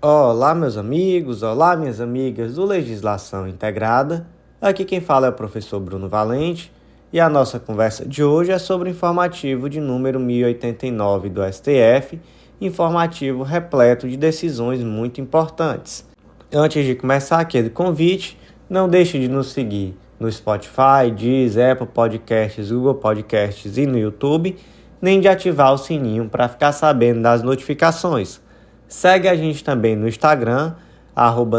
Olá, meus amigos, olá, minhas amigas do Legislação Integrada. Aqui quem fala é o professor Bruno Valente e a nossa conversa de hoje é sobre o informativo de número 1089 do STF, informativo repleto de decisões muito importantes. Antes de começar aquele convite, não deixe de nos seguir no Spotify, Deezer, Apple Podcasts, Google Podcasts e no YouTube, nem de ativar o sininho para ficar sabendo das notificações. Segue a gente também no Instagram,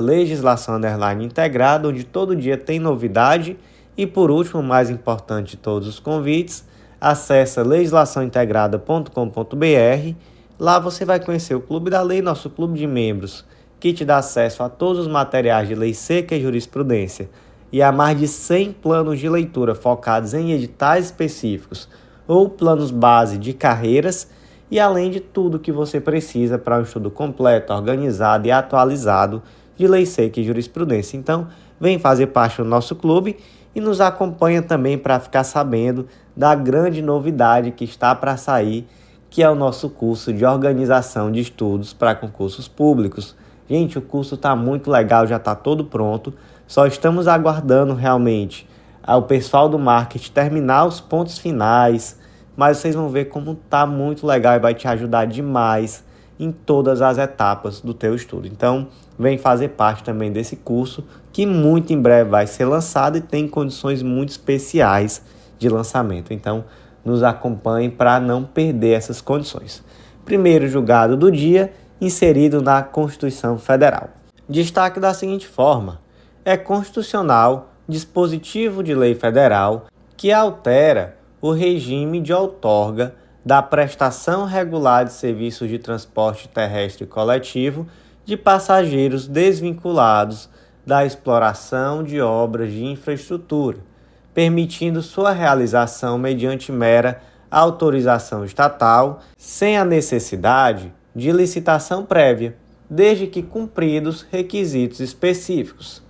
@legislação_integrada, onde todo dia tem novidade. E por último, mais importante de todos os convites, acesse legislaçãointegrada.com.br. Lá você vai conhecer o Clube da Lei, nosso clube de membros, que te dá acesso a todos os materiais de lei seca e jurisprudência e a mais de 100 planos de leitura focados em editais específicos ou planos base de carreiras, e além de tudo que você precisa para um estudo completo, organizado e atualizado de lei seca e jurisprudência. Então, vem fazer parte do nosso clube e nos acompanha também para ficar sabendo da grande novidade que está para sair, que é o nosso curso de organização de estudos para concursos públicos. Gente, o curso está muito legal, já está todo pronto, só estamos aguardando realmente o pessoal do marketing terminar os pontos finais, mas vocês vão ver como tá muito legal e vai te ajudar demais em todas as etapas do teu estudo. Então, vem fazer parte também desse curso, que muito em breve vai ser lançado e tem condições muito especiais de lançamento. Então, nos acompanhe para não perder essas condições. Primeiro julgado do dia, inserido na Constituição Federal. Destaque da seguinte forma: é constitucional dispositivo de lei federal que altera o regime de outorga da prestação regular de serviços de transporte terrestre coletivo de passageiros desvinculados da exploração de obras de infraestrutura, permitindo sua realização mediante mera autorização estatal, sem a necessidade de licitação prévia, desde que cumpridos requisitos específicos.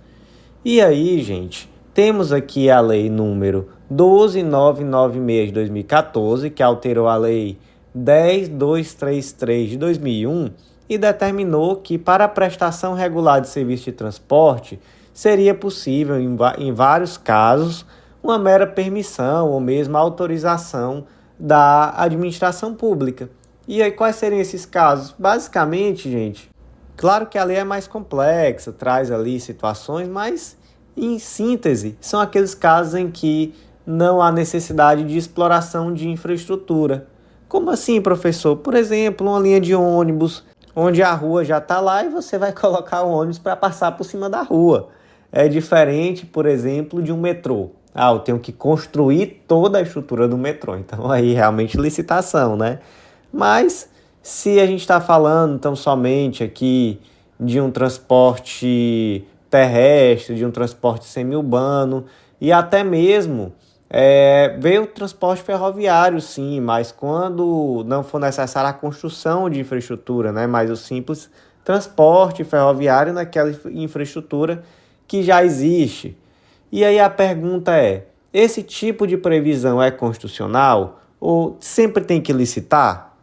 E aí, gente, temos aqui a lei número 12.996 de 2014, que alterou a lei 10.233 de 2001 e determinou que para a prestação regular de serviço de transporte seria possível, em vários casos, uma mera permissão ou mesmo autorização da administração pública. E aí, quais seriam esses casos? Basicamente, gente, claro que a lei é mais complexa, traz ali situações, mas em síntese, são aqueles casos em que não há necessidade de exploração de infraestrutura. Como assim, professor? Por exemplo, uma linha de ônibus, onde a rua já está lá e você vai colocar o ônibus para passar por cima da rua. É diferente, por exemplo, de um metrô. Eu tenho que construir toda a estrutura do metrô. Então, aí realmente licitação, né? Mas, se a gente está falando, então, somente aqui de um transporte terrestre, de um transporte semiurbano e até mesmo veio o transporte ferroviário, sim, mas quando não for necessária a construção de infraestrutura, né, mas o simples transporte ferroviário naquela infraestrutura que já existe. E aí a pergunta é: esse tipo de previsão é constitucional ou sempre tem que licitar?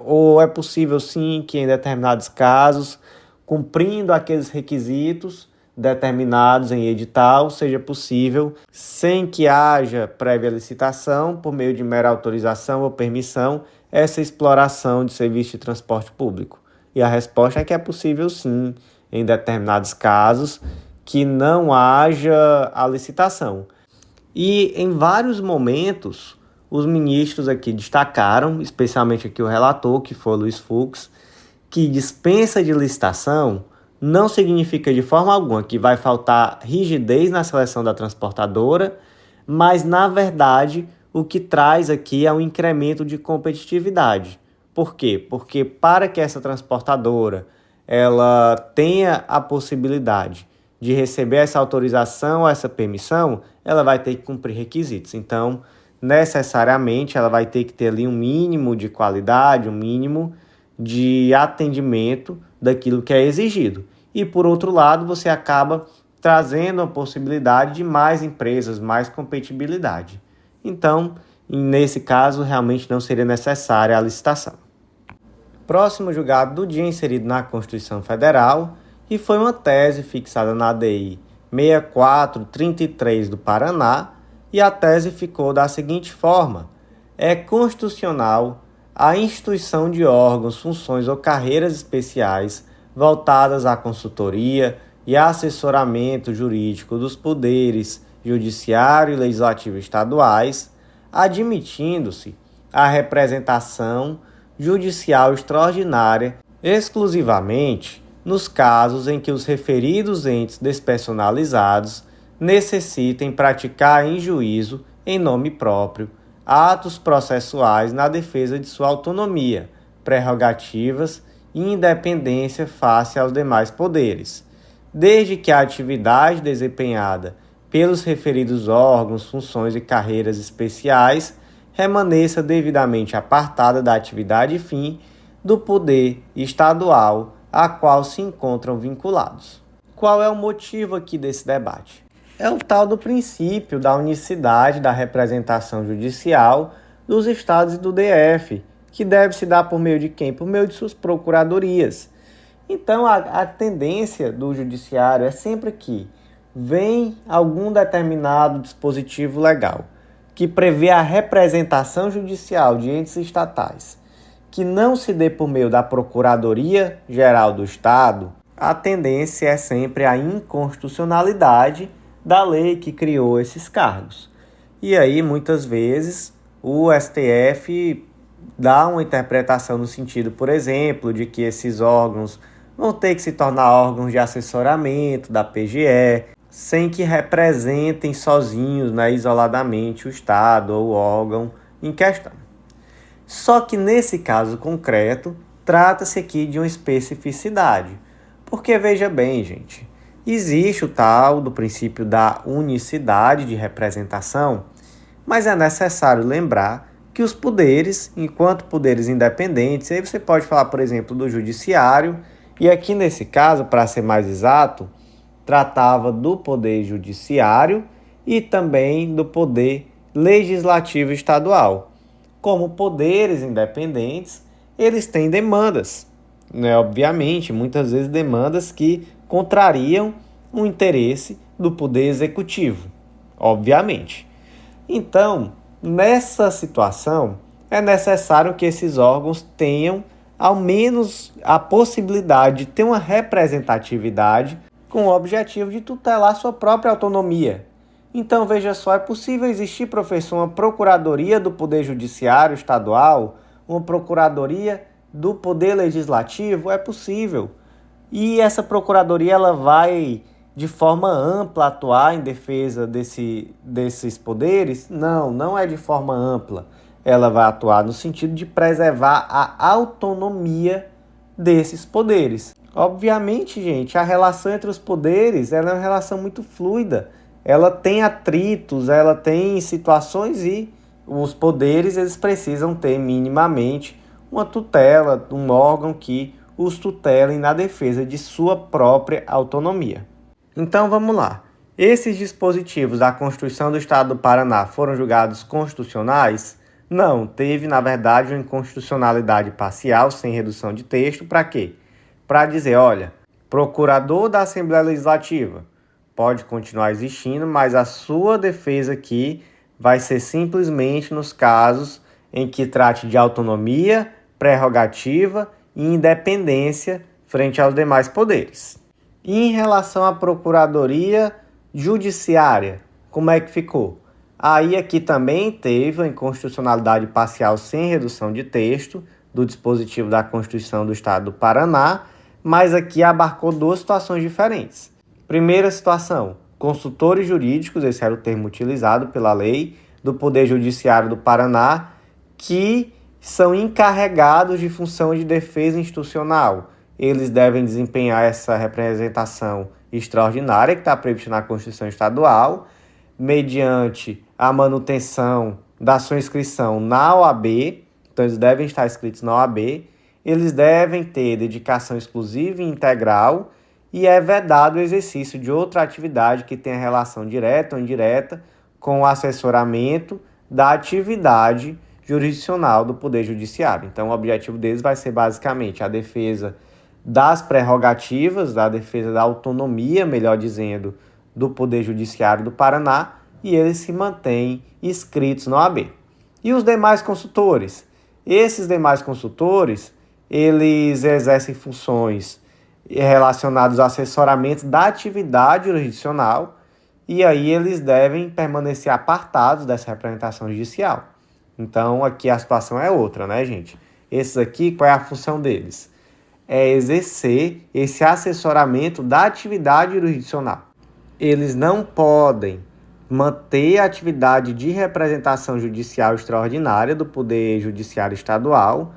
Ou é possível, sim, que em determinados casos, cumprindo aqueles requisitos determinados em edital, seja possível, sem que haja prévia licitação, por meio de mera autorização ou permissão, essa exploração de serviço de transporte público? E a resposta é que é possível sim, em determinados casos, que não haja a licitação. E em vários momentos, os ministros aqui destacaram, especialmente aqui o relator, que foi o Luiz Fux, que dispensa de licitação não significa de forma alguma que vai faltar rigidez na seleção da transportadora, mas, na verdade, o que traz aqui é um incremento de competitividade. Por quê? Porque para que essa transportadora ela tenha a possibilidade de receber essa autorização, essa permissão, ela vai ter que cumprir requisitos. Então, necessariamente, ela vai ter que ter ali um mínimo de qualidade, um mínimo de atendimento daquilo que é exigido. E, por outro lado, você acaba trazendo a possibilidade de mais empresas, mais competitividade. Então, nesse caso, realmente não seria necessária a licitação. próximo julgado do dia inserido na Constituição Federal, e foi uma tese fixada na ADI 6433 do Paraná, e a tese ficou da seguinte forma: é constitucional a instituição de órgãos, funções ou carreiras especiais voltadas à consultoria e assessoramento jurídico dos poderes judiciário e legislativo estaduais, admitindo-se a representação judicial extraordinária exclusivamente nos casos em que os referidos entes despersonalizados necessitem praticar em juízo, em nome próprio, atos processuais na defesa de sua autonomia, prerrogativas e independência face aos demais poderes, desde que a atividade desempenhada pelos referidos órgãos, funções e carreiras especiais remaneça devidamente apartada da atividade fim do poder estadual a qual se encontram vinculados. Qual é o motivo aqui desse debate? É o tal do princípio da unicidade da representação judicial dos estados e do DF, que deve se dar por meio de quem? Por meio de suas procuradorias. Então, a tendência do judiciário é sempre que vem algum determinado dispositivo legal que prevê a representação judicial de entes estatais, que não se dê por meio da Procuradoria Geral do Estado, a tendência é sempre a inconstitucionalidade da lei que criou esses cargos. E aí, muitas vezes, o STF dá uma interpretação no sentido, por exemplo, de que esses órgãos vão ter que se tornar órgãos de assessoramento da PGE, sem que representem sozinhos, isoladamente, o Estado ou o órgão em questão. Só que nesse caso concreto, trata-se aqui de uma especificidade. Porque, veja bem, gente, existe o tal do princípio da unicidade de representação, mas é necessário lembrar que os poderes, enquanto poderes independentes, aí você pode falar, por exemplo, do judiciário, e aqui nesse caso, para ser mais exato, tratava do poder judiciário e também do poder legislativo estadual. Como poderes independentes, eles têm demandas, obviamente, muitas vezes demandas que contrariam o interesse do poder executivo, obviamente. Então, nessa situação, é necessário que esses órgãos tenham, ao menos, a possibilidade de ter uma representatividade com o objetivo de tutelar sua própria autonomia. Então, veja só, é possível existir, professor, uma procuradoria do Poder Judiciário Estadual, uma procuradoria do Poder Legislativo? É possível. E essa procuradoria ela vai, de forma ampla, atuar em defesa desses poderes? Não, não é de forma ampla. Ela vai atuar no sentido de preservar a autonomia desses poderes. Obviamente, gente, a relação entre os poderes ela é uma relação muito fluida. Ela tem atritos, ela tem situações e os poderes eles precisam ter minimamente uma tutela, um órgão que os tutelem na defesa de sua própria autonomia. Então vamos lá. Esses dispositivos da Constituição do Estado do Paraná foram julgados constitucionais? Não, teve na verdade uma inconstitucionalidade parcial, sem redução de texto. Para quê? Para dizer, olha, procurador da Assembleia Legislativa pode continuar existindo, mas a sua defesa aqui vai ser simplesmente nos casos em que trate de autonomia, prerrogativa e independência frente aos demais poderes. E em relação à Procuradoria Judiciária, como é que ficou? Aí aqui também teve a inconstitucionalidade parcial sem redução de texto do dispositivo da Constituição do Estado do Paraná, mas aqui abarcou duas situações diferentes. Primeira situação, consultores jurídicos, esse era o termo utilizado pela lei do Poder Judiciário do Paraná, que são encarregados de função de defesa institucional. Eles devem desempenhar essa representação extraordinária que está prevista na Constituição Estadual, mediante a manutenção da sua inscrição na OAB, então eles devem estar inscritos na OAB, eles devem ter dedicação exclusiva e integral e é vedado o exercício de outra atividade que tenha relação direta ou indireta com o assessoramento da atividade jurisdicional do Poder Judiciário. Então, o objetivo deles vai ser basicamente a defesa das prerrogativas, a defesa da autonomia, melhor dizendo, do Poder Judiciário do Paraná, e eles se mantêm inscritos na OAB. E os demais consultores? Esses demais consultores, eles exercem funções relacionadas ao assessoramento da atividade jurisdicional, e aí eles devem permanecer apartados dessa representação judicial. Então, aqui a situação é outra, né, gente? Esses aqui, qual é a função deles? É exercer esse assessoramento da atividade jurisdicional. Eles não podem manter a atividade de representação judicial extraordinária do Poder Judiciário Estadual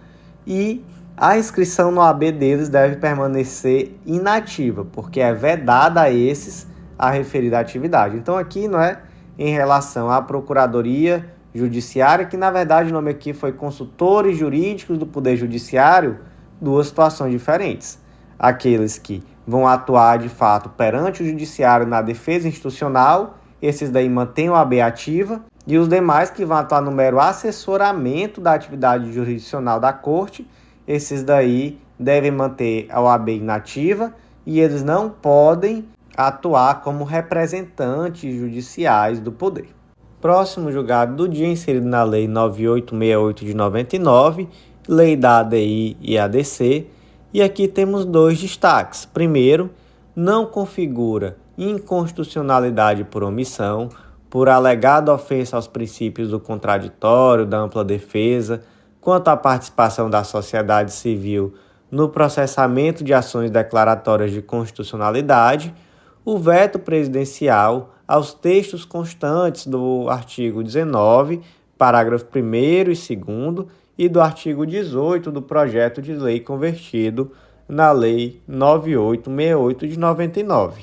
e a inscrição no OAB deles deve permanecer inativa, porque é vedada a esses a referida atividade. Então, aqui não é em relação à Procuradoria Judiciária, que na verdade o nome aqui foi consultores jurídicos do Poder Judiciário, duas situações diferentes. Aqueles que vão atuar de fato perante o Judiciário na defesa institucional, esses daí mantêm a OAB ativa, e os demais que vão atuar no mero assessoramento da atividade jurisdicional da Corte, esses daí devem manter a OAB inativa e eles não podem atuar como representantes judiciais do poder. Próximo julgado do dia, inserido na Lei 9868 de 99, Lei da ADI e ADC, e aqui temos dois destaques. Primeiro, não configura inconstitucionalidade por omissão, por alegada ofensa aos princípios do contraditório, da ampla defesa, quanto à participação da sociedade civil no processamento de ações declaratórias de constitucionalidade, o veto presidencial aos textos constantes do artigo 19, parágrafo 1º e 2º, e do artigo 18 do projeto de lei convertido na Lei 9868 de 99.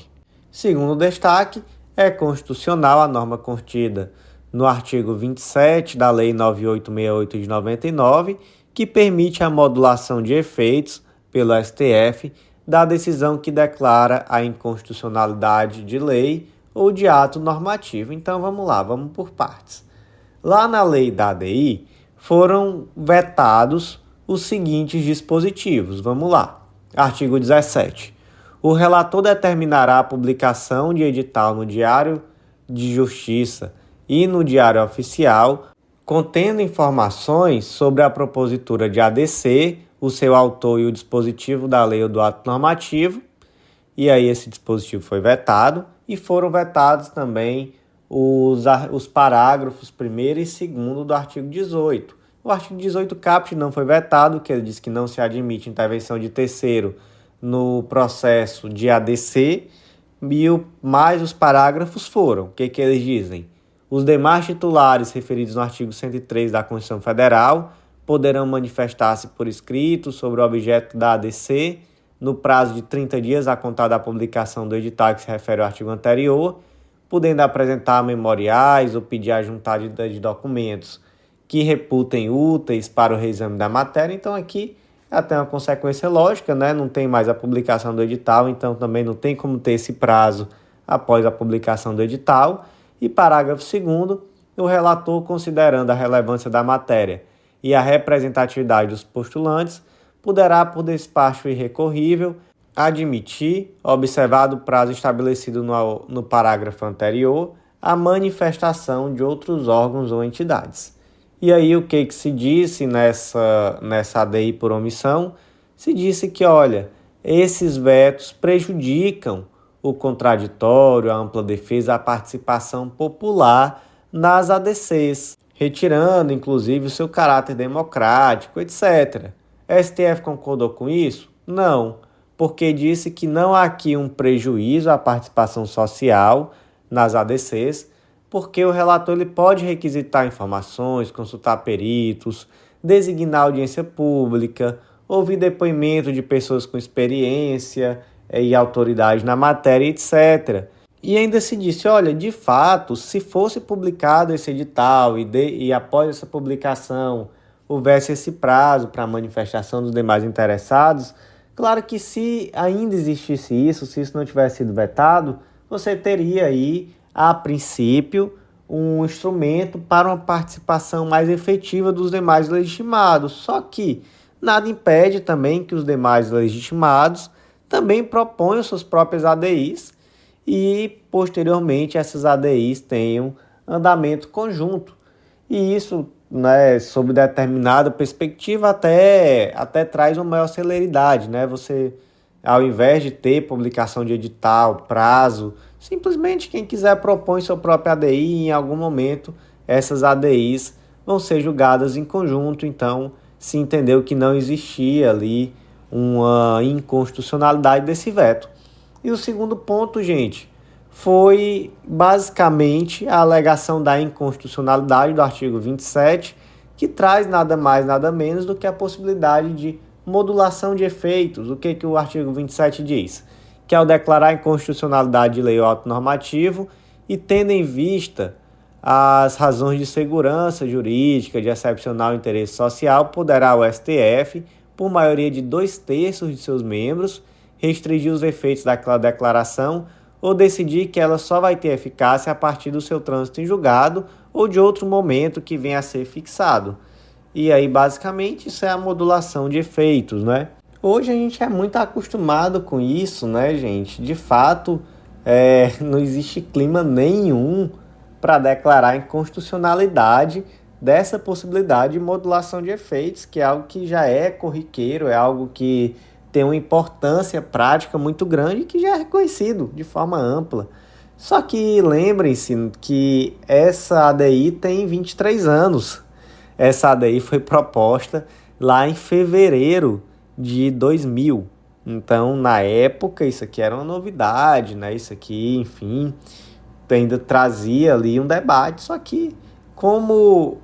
Segundo destaque, é constitucional a norma contida no artigo 27 da Lei 9868 de 99, que permite a modulação de efeitos pelo STF da decisão que declara a inconstitucionalidade de lei ou de ato normativo. Então vamos lá, vamos por partes. Lá na Lei da ADI foram vetados os seguintes dispositivos. Vamos lá. Artigo 17. O relator determinará a publicação de edital no Diário de Justiça e no Diário Oficial, contendo informações sobre a propositura de ADC, o seu autor e o dispositivo da lei ou do ato normativo, e aí esse dispositivo foi vetado, e foram vetados também os parágrafos 1º e 2º do artigo 18. O artigo 18 caput não foi vetado, que ele diz que não se admite intervenção de terceiro no processo de ADC, mas os parágrafos foram. O que eles dizem? Os demais titulares referidos no artigo 103 da Constituição Federal poderão manifestar-se por escrito sobre o objeto da ADC no prazo de 30 dias a contar da publicação do edital que se refere ao artigo anterior, podendo apresentar memoriais ou pedir a juntada de documentos que reputem úteis para o reexame da matéria. Então aqui até uma consequência lógica, né? Não tem mais a publicação do edital, então também não tem como ter esse prazo após a publicação do edital. E parágrafo 2º, o relator, considerando a relevância da matéria e a representatividade dos postulantes, poderá, por despacho irrecorrível, admitir, observado o prazo estabelecido no parágrafo anterior, a manifestação de outros órgãos ou entidades. E aí o que se disse nessa ADI por omissão? Se disse que, olha, esses vetos prejudicam o contraditório, a ampla defesa, a participação popular nas ADCs, retirando, inclusive, o seu caráter democrático, etc. A STF concordou com isso? Não, porque disse que não há aqui um prejuízo à participação social nas ADCs, porque o relator ele pode requisitar informações, consultar peritos, designar audiência pública, ouvir depoimento de pessoas com experiência e autoridade na matéria, etc. E ainda se disse, olha, de fato, se fosse publicado esse edital e após essa publicação houvesse esse prazo para a manifestação dos demais interessados, claro que se ainda existisse isso, se isso não tivesse sido vetado, você teria aí, a princípio, um instrumento para uma participação mais efetiva dos demais legitimados. Só que nada impede também que os demais legitimados também proponham suas próprias ADIs e, posteriormente, essas ADIs tenham andamento conjunto. E isso, né, sob determinada perspectiva, até traz uma maior celeridade, né? Você, ao invés de ter publicação de edital, prazo, simplesmente quem quiser propõe sua própria ADI e em algum momento essas ADIs vão ser julgadas em conjunto. Então, se entendeu que não existia ali uma inconstitucionalidade desse veto. E o segundo ponto, gente, foi basicamente a alegação da inconstitucionalidade do artigo 27, que traz nada mais, nada menos do que a possibilidade de modulação de efeitos. O que o artigo 27 diz? Que ao declarar a inconstitucionalidade de lei ou ato normativo e tendo em vista as razões de segurança jurídica, de excepcional interesse social, poderá o STF, por maioria de 2/3 de seus membros, restringir os efeitos daquela declaração ou decidir que ela só vai ter eficácia a partir do seu trânsito em julgado ou de outro momento que venha a ser fixado. E aí, basicamente, isso é a modulação de efeitos, né? Hoje a gente é muito acostumado com isso, né, gente? De fato, não existe clima nenhum para declarar a inconstitucionalidade dessa possibilidade de modulação de efeitos, que é algo que já é corriqueiro, é algo que tem uma importância prática muito grande e que já é reconhecido de forma ampla. Só que lembrem-se que essa ADI tem 23 anos. Essa ADI foi proposta lá em fevereiro de 2000. Então, na época, isso aqui era uma novidade, né? Isso aqui, enfim, ainda trazia ali um debate. Só que, como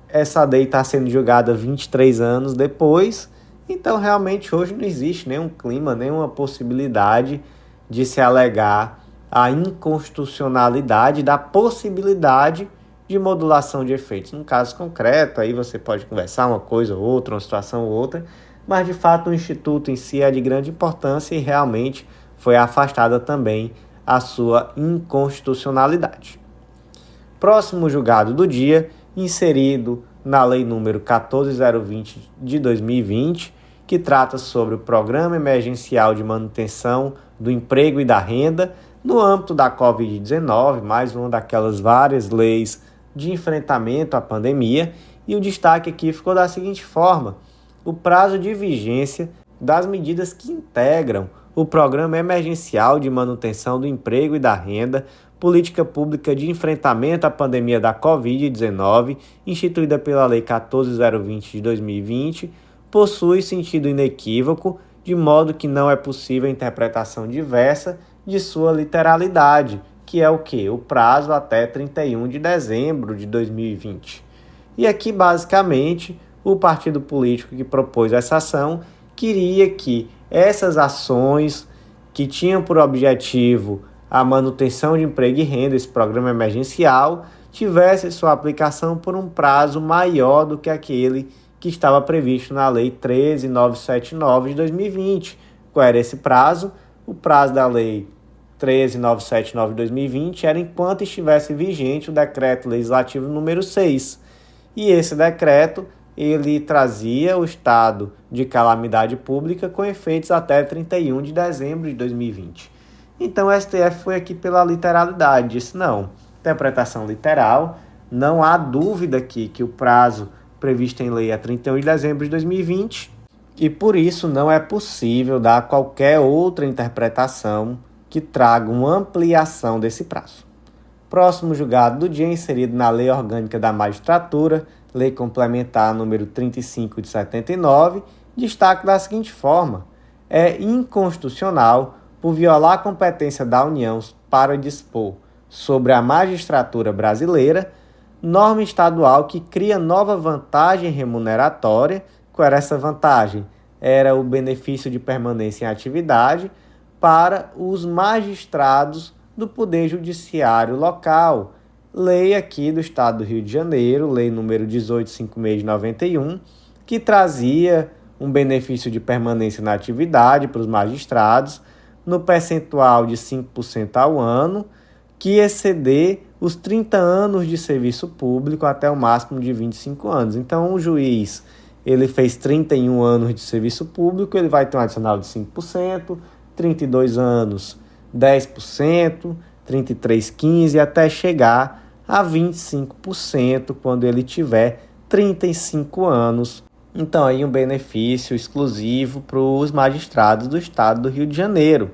essa ADI está sendo julgada 23 anos depois, então realmente hoje não existe nenhum clima, nenhuma possibilidade de se alegar a inconstitucionalidade da possibilidade de modulação de efeitos. Num caso concreto, aí você pode conversar uma coisa ou outra, uma situação ou outra, mas de fato o Instituto em si é de grande importância e realmente foi afastada também a sua inconstitucionalidade. Próximo julgado do dia, inserido na Lei número 14.020 de 2020, que trata sobre o Programa Emergencial de Manutenção do Emprego e da Renda no âmbito da Covid-19, mais uma daquelas várias leis de enfrentamento à pandemia, e o destaque aqui ficou da seguinte forma: o prazo de vigência das medidas que integram o Programa Emergencial de Manutenção do Emprego e da Renda, política pública de enfrentamento à pandemia da Covid-19, instituída pela Lei 14.020 de 2020, possui sentido inequívoco, de modo que não é possível interpretação diversa de sua literalidade, que é o quê? O prazo até 31 de dezembro de 2020. E aqui, basicamente, o partido político que propôs essa ação queria que essas ações que tinham por objetivo a manutenção de emprego e renda, esse programa emergencial, tivesse sua aplicação por um prazo maior do que aquele que estava previsto na Lei 13.979 de 2020. Qual era esse prazo? O prazo da Lei 13.979 de 2020 era enquanto estivesse vigente o Decreto Legislativo número 6. E esse decreto, ele trazia o estado de calamidade pública com efeitos até 31 de dezembro de 2020. Então o STF foi aqui pela literalidade, disse não, interpretação literal, não há dúvida aqui que o prazo previsto em lei é 31 de dezembro de 2020 e por isso não é possível dar qualquer outra interpretação que traga uma ampliação desse prazo. Próximo julgado do dia, inserido na Lei Orgânica da Magistratura, Lei Complementar número 35 de 79, destaca da seguinte forma: é inconstitucional por violar a competência da União para dispor sobre a magistratura brasileira, norma estadual que cria nova vantagem remuneratória. Qual era essa vantagem? Era o benefício de permanência em atividade para os magistrados do Poder Judiciário local. Lei aqui do Estado do Rio de Janeiro, lei número 1856 de 91, que trazia um benefício de permanência na atividade para os magistrados no percentual de 5% ao ano, que exceder os 30 anos de serviço público até o máximo de 25 anos. Então, o juiz ele fez 31 anos de serviço público, ele vai ter um adicional de 5%, 32 anos, 10%, 33, 15%, até chegar a 25% quando ele tiver 35 anos. Então, aí um benefício exclusivo para os magistrados do estado do Rio de Janeiro.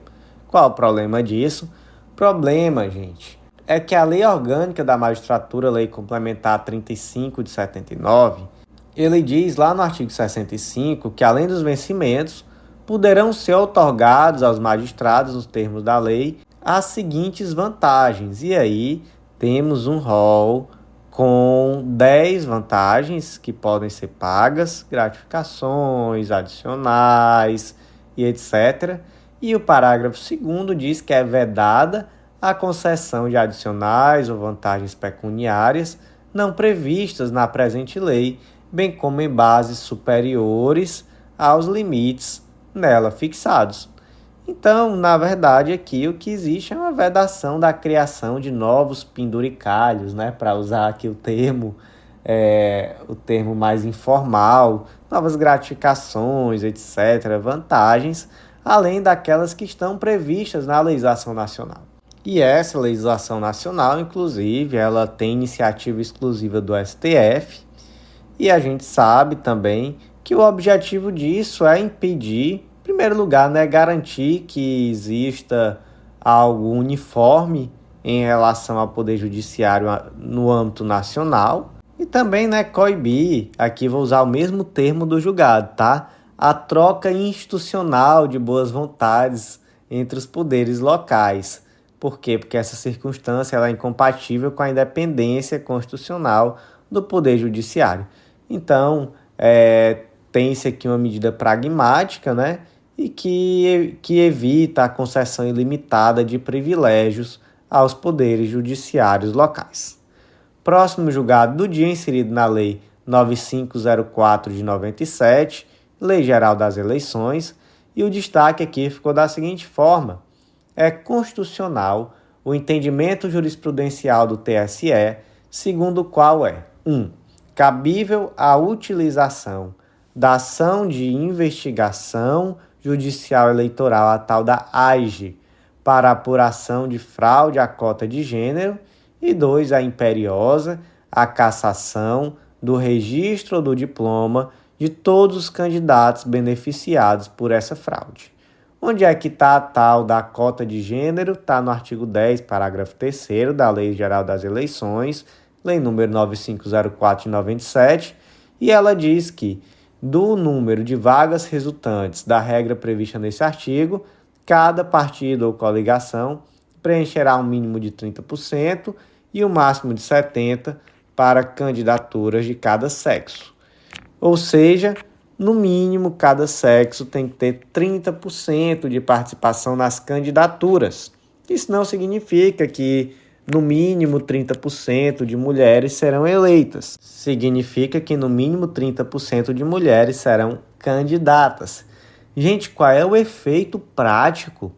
Qual o problema disso? O problema, gente, é que a Lei Orgânica da Magistratura, Lei Complementar 35 de 79, ele diz lá no artigo 65 que, além dos vencimentos, poderão ser outorgados aos magistrados, nos termos da lei, as seguintes vantagens. E aí temos um rol com 10 vantagens que podem ser pagas, gratificações adicionais e etc. E o parágrafo 2º diz que é vedada a concessão de adicionais ou vantagens pecuniárias não previstas na presente lei, bem como em bases superiores aos limites nela fixados. Então, na verdade, aqui o que existe é uma vedação da criação de novos penduricalhos, né? Para usar aqui o termo mais informal, novas gratificações, etc., vantagens, além daquelas que estão previstas na legislação nacional. E essa legislação nacional, inclusive, ela tem iniciativa exclusiva do STF, e a gente sabe também que o objetivo disso é impedir, em primeiro lugar, né, garantir que exista algo uniforme em relação ao Poder Judiciário no âmbito nacional e também, né, coibir, aqui vou usar o mesmo termo do julgado, tá? A troca institucional de boas vontades entre os poderes locais. Por quê? Porque essa circunstância ela é incompatível com a independência constitucional do Poder Judiciário. Então, tem-se aqui uma medida pragmática, né? E que evita a concessão ilimitada de privilégios aos poderes judiciários locais. Próximo julgado do dia inserido na Lei 9504 de 97, Lei Geral das Eleições, e o destaque aqui ficou da seguinte forma: é constitucional o entendimento jurisprudencial do TSE, segundo o qual é 1. Cabível a utilização da ação de investigação judicial eleitoral, a tal da AIGE, para apuração de fraude à cota de gênero, e 2. A imperiosa a cassação do registro ou do diploma de todos os candidatos beneficiados por essa fraude. Onde é que está a tal da cota de gênero? Está no artigo 10, parágrafo 3º da Lei Geral das Eleições, Lei número 9504 de 97, e ela diz que, do número de vagas resultantes da regra prevista nesse artigo, cada partido ou coligação preencherá um mínimo de 30% e um máximo de 70% para candidaturas de cada sexo. Ou seja, no mínimo, cada sexo tem que ter 30% de participação nas candidaturas. Isso não significa que, no mínimo, 30% de mulheres serão eleitas. Significa que, no mínimo, 30% de mulheres serão candidatas. Gente, qual é o efeito prático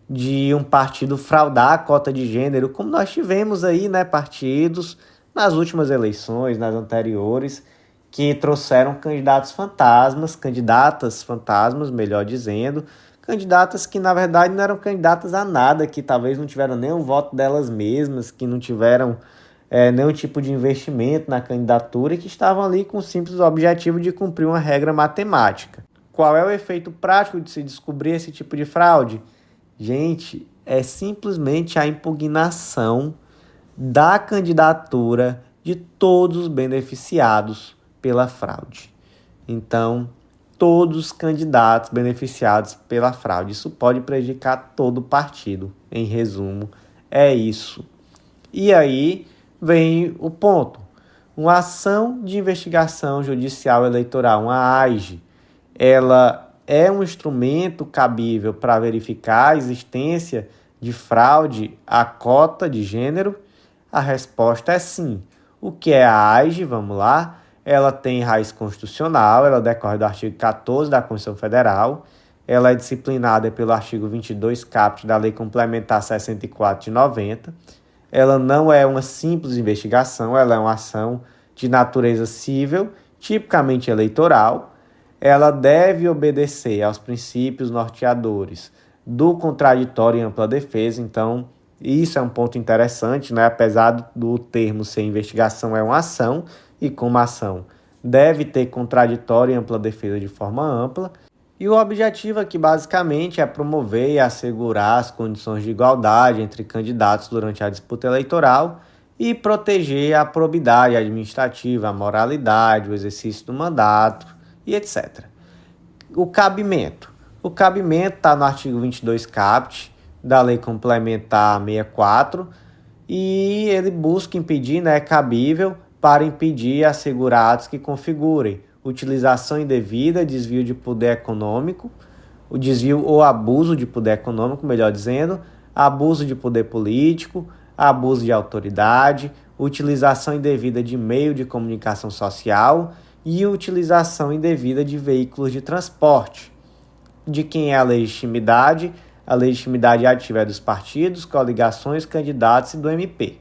de um partido fraudar a cota de gênero, como nós tivemos aí, né, partidos nas últimas eleições, nas anteriores, que trouxeram candidatas fantasmas, melhor dizendo, candidatas que, na verdade, não eram candidatas a nada, que talvez não tiveram nem o voto delas mesmas, que não tiveram nenhum tipo de investimento na candidatura e que estavam ali com o simples objetivo de cumprir uma regra matemática. Qual é o efeito prático de se descobrir esse tipo de fraude? Gente, é simplesmente a impugnação da candidatura de todos os beneficiados pela fraude. Então, todos os candidatos beneficiados pela fraude. Isso pode prejudicar todo o partido. Em resumo, é isso. E aí vem o ponto. Uma ação de investigação judicial eleitoral, uma AIGE, ela é um instrumento cabível para verificar a existência de fraude à cota de gênero? A resposta é sim. O que é a AIGE? Vamos lá. Ela tem raiz constitucional, ela decorre do artigo 14 da Constituição Federal, ela é disciplinada pelo artigo 22 caput da Lei Complementar 64 de 90, ela não é uma simples investigação, ela é uma ação de natureza civil, tipicamente eleitoral. Ela deve obedecer aos princípios norteadores do contraditório e ampla defesa. Então, isso é um ponto interessante, né? Apesar do termo ser investigação, é uma ação, e como ação deve ter contraditório e ampla defesa de forma ampla. E o objetivo aqui, basicamente, é promover e assegurar as condições de igualdade entre candidatos durante a disputa eleitoral e proteger a probidade administrativa, a moralidade, o exercício do mandato e etc. O cabimento. O cabimento está no artigo 22 caput da Lei Complementar 64 e ele busca impedir, né, é cabível para impedir e assegurar atos que configurem utilização indevida, desvio de poder econômico, o desvio ou abuso de poder econômico, melhor dizendo, abuso de poder político, abuso de autoridade, utilização indevida de meio de comunicação social e utilização indevida de veículos de transporte. De quem é a legitimidade? A legitimidade ativa é dos partidos, coligações, candidatos e do MP.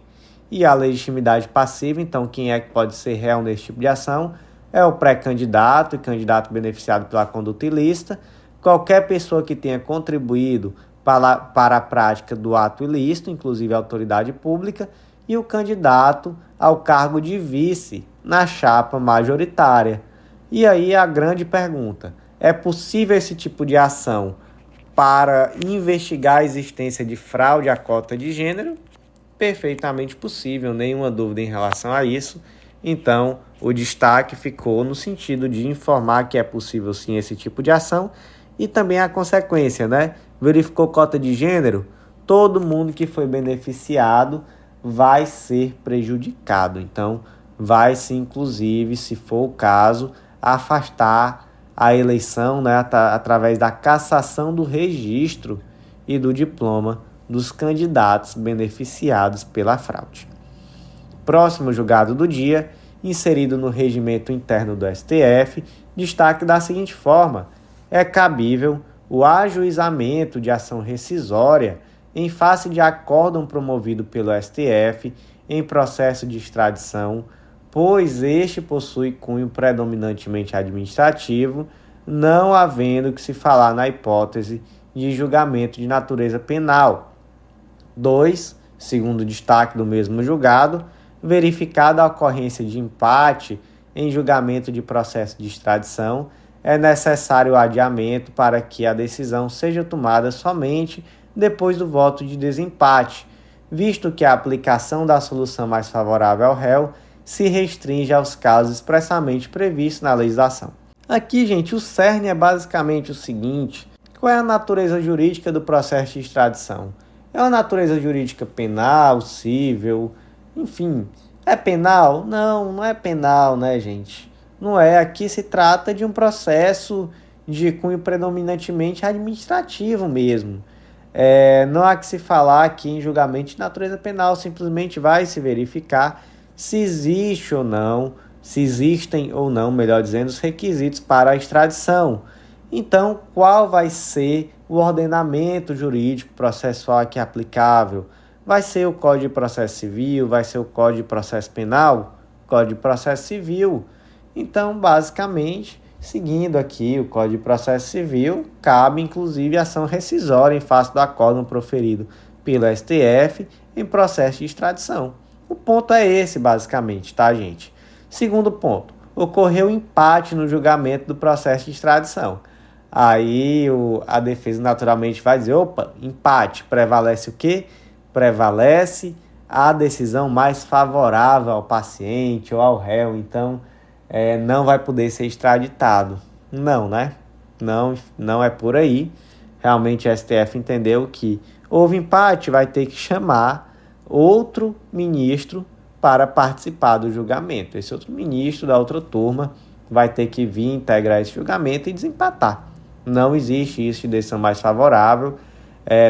E a legitimidade passiva, então, quem é que pode ser réu nesse tipo de ação? É o pré-candidato e candidato beneficiado pela conduta ilícita, qualquer pessoa que tenha contribuído para a prática do ato ilícito, inclusive a autoridade pública, e o candidato ao cargo de vice na chapa majoritária. E aí a grande pergunta: é possível esse tipo de ação para investigar a existência de fraude à cota de gênero? Perfeitamente possível, nenhuma dúvida em relação a isso. Então, o destaque ficou no sentido de informar que é possível sim esse tipo de ação e também a consequência, né? Verificou cota de gênero? Todo mundo que foi beneficiado vai ser prejudicado. Então, vai-se, inclusive, se for o caso, afastar a eleição, né, através da cassação do registro e do diploma dos candidatos beneficiados pela fraude. Próximo julgado do dia, inserido no regimento interno do STF, destaque da seguinte forma: é cabível o ajuizamento de ação rescisória em face de acórdão promovido pelo STF em processo de extradição, pois este possui cunho predominantemente administrativo, não havendo que se falar na hipótese de julgamento de natureza penal. 2. Segundo destaque do mesmo julgado, verificada a ocorrência de empate em julgamento de processo de extradição, é necessário o adiamento para que a decisão seja tomada somente depois do voto de desempate, visto que a aplicação da solução mais favorável ao réu se restringe aos casos expressamente previstos na legislação. Aqui, gente, o cerne é basicamente o seguinte: qual é a natureza jurídica do processo de extradição? É uma natureza jurídica penal, civil, enfim. É penal? Não, não é penal, né, gente? Não é. Aqui se trata de um processo de cunho predominantemente administrativo mesmo. Não há que se falar aqui em julgamento de natureza penal, simplesmente vai se verificar se existe ou não, se existem ou não, melhor dizendo, os requisitos para a extradição. Então, qual vai ser o ordenamento jurídico processual aqui aplicável? Vai ser o Código de Processo Civil? Vai ser o Código de Processo Penal? Código de Processo Civil. Então, basicamente, seguindo aqui o Código de Processo Civil, cabe inclusive ação rescisória em face do acórdão proferido pelo STF em processo de extradição. O ponto é esse, basicamente, tá, gente? Segundo ponto, ocorreu empate no julgamento do processo de extradição. Aí a defesa naturalmente vai dizer: opa, empate, prevalece o quê? Prevalece a decisão mais favorável ao paciente ou ao réu, então não vai poder ser extraditado. Não, né? Não é por aí. Realmente o STF entendeu que houve empate, vai ter que chamar outro ministro para participar do julgamento. Esse outro ministro da outra turma vai ter que vir integrar esse julgamento e desempatar. Não existe isso de decisão mais favorável.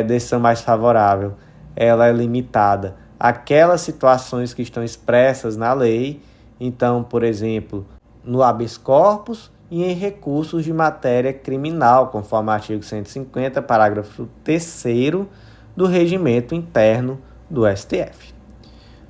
Decisão mais favorável, ela é limitada àquelas situações que estão expressas na lei. Então, por exemplo, no habeas corpus e em recursos de matéria criminal, conforme o artigo 150, parágrafo 3º do regimento interno do STF.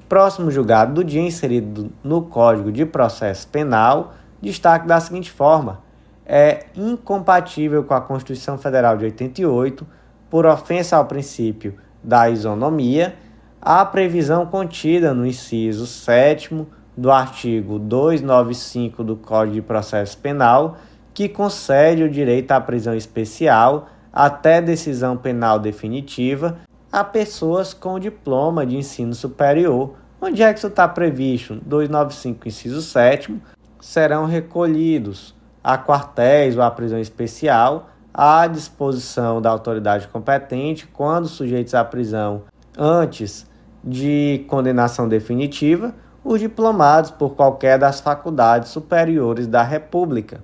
Próximo julgado do dia, inserido no Código de Processo Penal, destaque da seguinte forma: é incompatível com a Constituição Federal de 88, por ofensa ao princípio da isonomia, a previsão contida no inciso 7º do artigo 295 do Código de Processo Penal, que concede o direito à prisão especial até decisão penal definitiva a pessoas com diploma de ensino superior. Onde é que isso está previsto? 295, inciso 7º, serão recolhidos a quartéis ou a prisão especial à disposição da autoridade competente quando sujeitos à prisão antes de condenação definitiva, os diplomados por qualquer das faculdades superiores da República.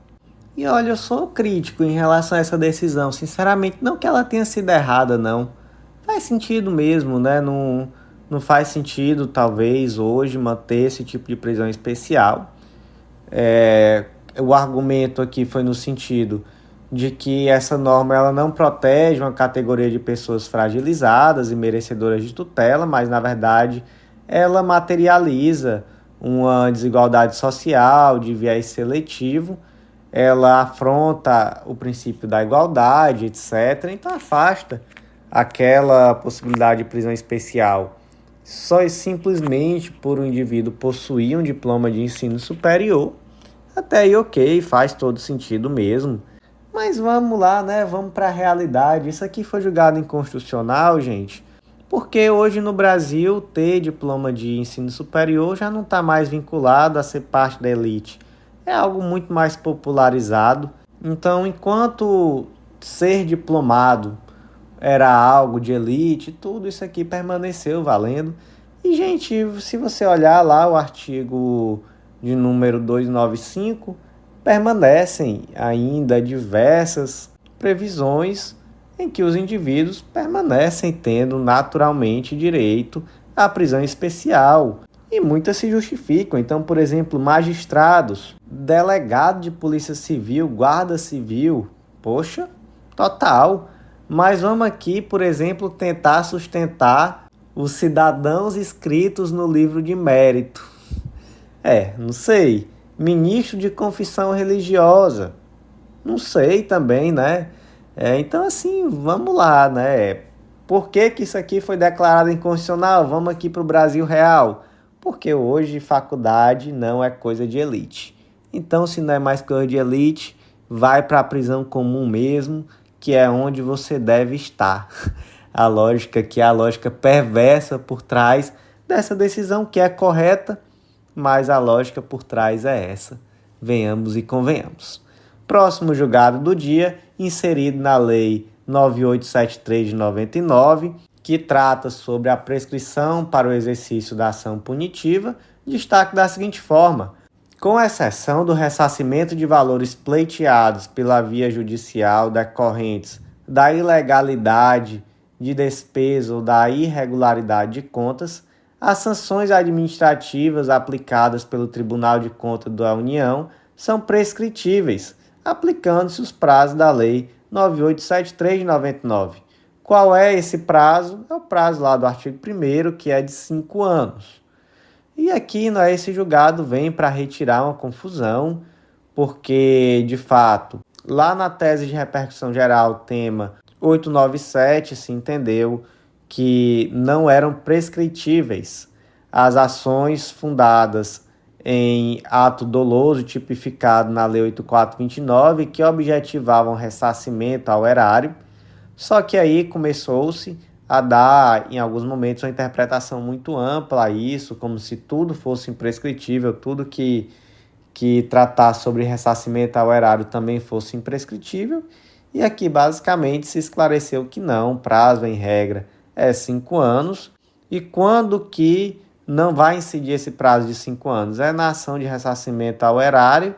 E olha, eu sou crítico em relação a essa decisão, sinceramente, não que ela tenha sido errada, não. Faz sentido mesmo, né? Não faz sentido, talvez, hoje manter esse tipo de prisão especial. O argumento aqui foi no sentido de que essa norma ela não protege uma categoria de pessoas fragilizadas e merecedoras de tutela, mas, na verdade, ela materializa uma desigualdade social de viés seletivo, ela afronta o princípio da igualdade, etc., então afasta aquela possibilidade de prisão especial só e simplesmente por um indivíduo possuir um diploma de ensino superior. Até aí ok, faz todo sentido mesmo. Mas vamos lá, né? Vamos para a realidade. Isso aqui foi julgado inconstitucional, gente, porque hoje no Brasil ter diploma de ensino superior já não está mais vinculado a ser parte da elite. É algo muito mais popularizado. Então, enquanto ser diplomado era algo de elite, tudo isso aqui permaneceu valendo. E, gente, se você olhar lá o artigo de número 295, permanecem ainda diversas previsões em que os indivíduos permanecem tendo naturalmente direito à prisão especial. E muitas se justificam. Então, por exemplo, magistrados, delegado de polícia civil, guarda civil, poxa, total. Mas vamos aqui, por exemplo, tentar sustentar os cidadãos inscritos no livro de mérito. Não sei. Ministro de confissão religiosa. Não sei também, né? Então, assim, vamos lá, né? Por que isso aqui foi declarado inconstitucional? Vamos aqui para o Brasil real. Porque hoje faculdade não é coisa de elite. Então, se não é mais coisa de elite, vai para a prisão comum mesmo, que é onde você deve estar. A lógica perversa por trás dessa decisão, que é correta, mas a lógica por trás é essa. Venhamos e convenhamos. Próximo julgado do dia, inserido na Lei 9873 de 99, que trata sobre a prescrição para o exercício da ação punitiva, destaque da seguinte forma: com exceção do ressarcimento de valores pleiteados pela via judicial decorrentes da ilegalidade de despesa ou da irregularidade de contas, as sanções administrativas aplicadas pelo Tribunal de Contas da União são prescritíveis, aplicando-se os prazos da Lei 9873 de 99. Qual é esse prazo? É o prazo lá do artigo 1º, que é de 5 anos. E aqui, esse julgado vem para retirar uma confusão, porque, de fato, lá na tese de repercussão geral, tema 897, se entendeu que não eram prescritíveis as ações fundadas em ato doloso tipificado na Lei 8429, que objetivavam ressarcimento ao erário. Só que aí começou-se a dar, em alguns momentos, uma interpretação muito ampla a isso, como se tudo fosse imprescritível, tudo que tratasse sobre ressarcimento ao erário também fosse imprescritível. E aqui, basicamente, se esclareceu que não, o prazo, em regra, é 5 anos. E quando que não vai incidir esse prazo de 5 anos? É na ação de ressarcimento ao erário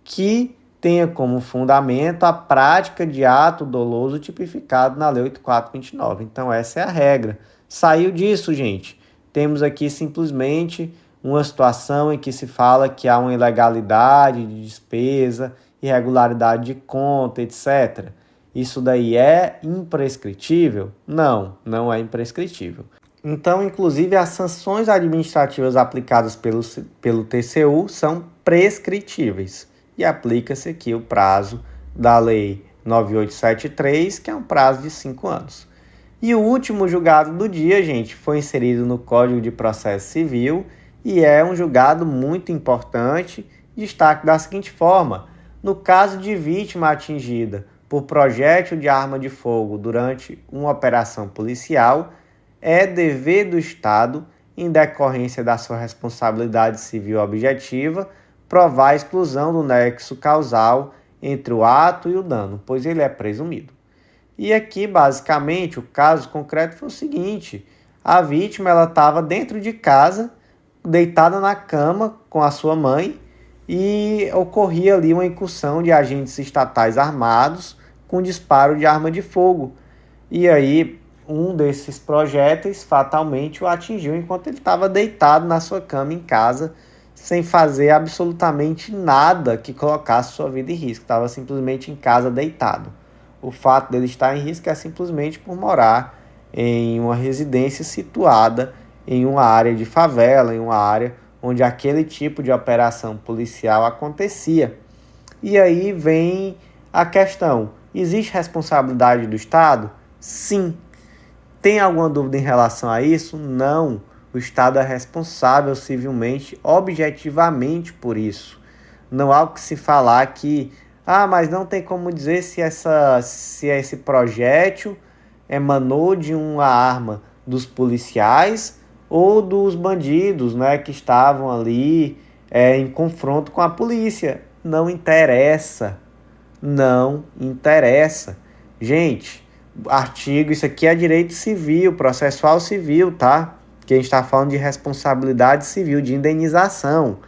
que tenha como fundamento a prática de ato doloso tipificado na Lei 8429. Então, essa é a regra. Saiu disso, gente. Temos aqui simplesmente uma situação em que se fala que há uma ilegalidade de despesa, irregularidade de conta, etc. Isso daí é imprescritível? Não, não é imprescritível. Então, inclusive, as sanções administrativas aplicadas pelo TCU são prescritíveis e aplica-se aqui o prazo da Lei 9873, que é um prazo de 5 anos. E o último julgado do dia, gente, foi inserido no Código de Processo Civil e é um julgado muito importante. Destaque da seguinte forma: no caso de vítima atingida por projétil de arma de fogo durante uma operação policial, é dever do Estado, em decorrência da sua responsabilidade civil objetiva, provar a exclusão do nexo causal entre o ato e o dano, pois ele é presumido. E aqui, basicamente, o caso concreto foi o seguinte: a vítima estava dentro de casa, deitada na cama com a sua mãe, e ocorria ali uma incursão de agentes estatais armados com disparo de arma de fogo. E aí, um desses projéteis fatalmente o atingiu enquanto ele estava deitado na sua cama em casa, sem fazer absolutamente nada que colocasse sua vida em risco. Estava simplesmente em casa deitado. O fato dele estar em risco é simplesmente por morar em uma residência situada em uma área de favela, em uma área onde aquele tipo de operação policial acontecia. E aí vem a questão: existe responsabilidade do Estado? Sim. Tem alguma dúvida em relação a isso? Não. O Estado é responsável civilmente, objetivamente por isso. Não há o que se falar que, mas não tem como dizer se esse projétil emanou de uma arma dos policiais ou dos bandidos, né, que estavam ali em confronto com a polícia. Não interessa. Não interessa. Gente, isso aqui é direito civil, processual civil, tá? Que a gente está falando de responsabilidade civil, de indenização.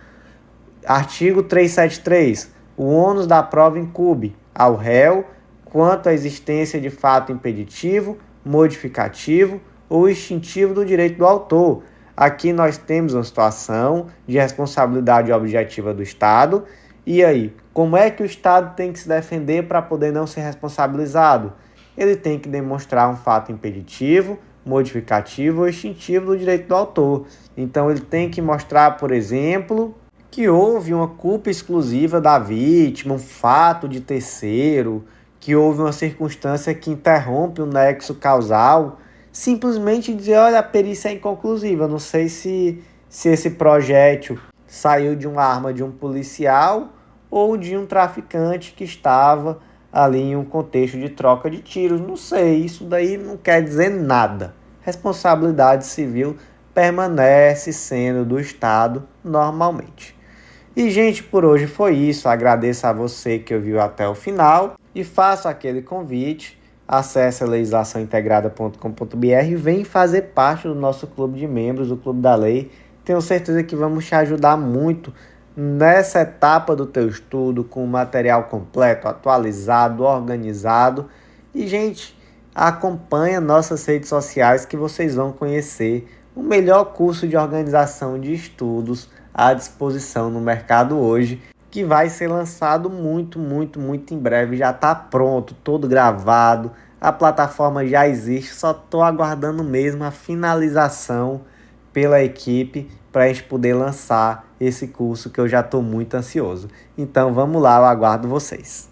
Artigo 373. O ônus da prova incumbe ao réu quanto à existência de fato impeditivo, modificativo ou extintivo do direito do autor. Aqui nós temos uma situação de responsabilidade objetiva do Estado. E aí, como é que o Estado tem que se defender para poder não ser responsabilizado? Ele tem que demonstrar um fato impeditivo, modificativo ou extintivo do direito do autor. Então ele tem que mostrar, por exemplo, que houve uma culpa exclusiva da vítima, um fato de terceiro, que houve uma circunstância que interrompe o nexo causal. Simplesmente dizer, olha, a perícia é inconclusiva, não sei se esse projétil saiu de uma arma de um policial ou de um traficante que estava ali em um contexto de troca de tiros. Não sei, isso daí não quer dizer nada. Responsabilidade civil permanece sendo do Estado normalmente. E, gente, por hoje foi isso. Agradeço a você que ouviu até o final e faço aquele convite. Acesse legislaçãointegrada.com.br e vem fazer parte do nosso clube de membros, do Clube da Lei. Tenho certeza que vamos te ajudar muito nessa etapa do teu estudo, com o material completo, atualizado, organizado. E, gente, acompanha nossas redes sociais que vocês vão conhecer o melhor curso de organização de estudos à disposição no mercado hoje, que vai ser lançado muito em breve. Já está pronto, todo gravado, a plataforma já existe, só estou aguardando mesmo a finalização pela equipe para a gente poder lançar esse curso que eu já estou muito ansioso. Então vamos lá, eu aguardo vocês.